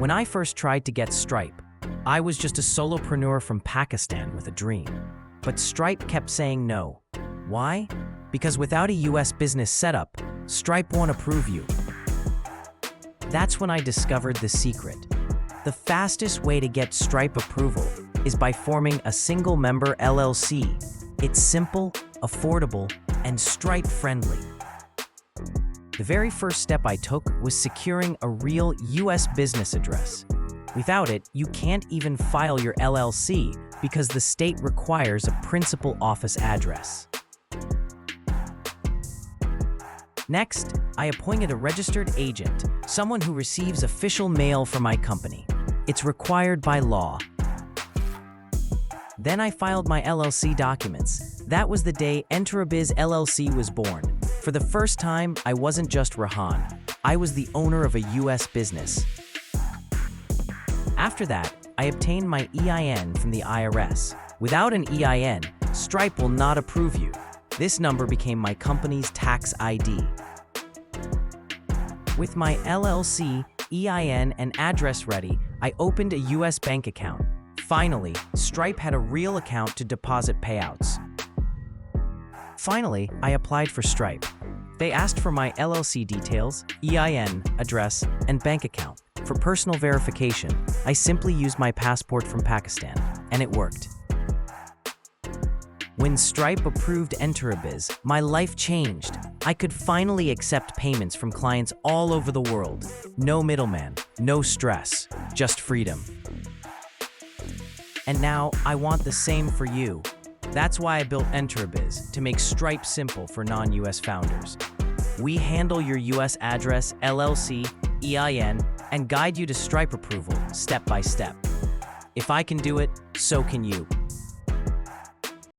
When I first tried to get Stripe, I was just a solopreneur from Pakistan with a dream. But Stripe kept saying no. Why? Because without a US business setup, Stripe won't approve you. That's when I discovered the secret. The fastest way to get Stripe approval is by forming a single-member LLC. It's simple, affordable, and Stripe-friendly. The very first step I took was securing a real US business address. Without it, you can't even file your LLC because the state requires a principal office address. Next, I appointed a registered agent, someone who receives official mail from my company. It's required by law. Then I filed my LLC documents. That was the day Enterobiz LLC was born. For the first time, I wasn't just Rahan. I was the owner of a US business. After that, I obtained my EIN from the IRS. Without an EIN, Stripe will not approve you. This number became my company's tax ID. With my LLC, EIN, and address ready, I opened a US bank account. Finally, Stripe had a real account to deposit payouts. Finally, I applied for Stripe. They asked for my LLC details, EIN, address, and bank account. For personal verification, I simply used my passport from Pakistan, and it worked. When Stripe approved Enterobiz, my life changed. I could finally accept payments from clients all over the world. No middleman, no stress, just freedom. And now, I want the same for you. That's why I built Enterobiz, to make Stripe simple for non-US founders. We handle your US address, LLC, EIN, and guide you to Stripe approval step by step. If I can do it, so can you.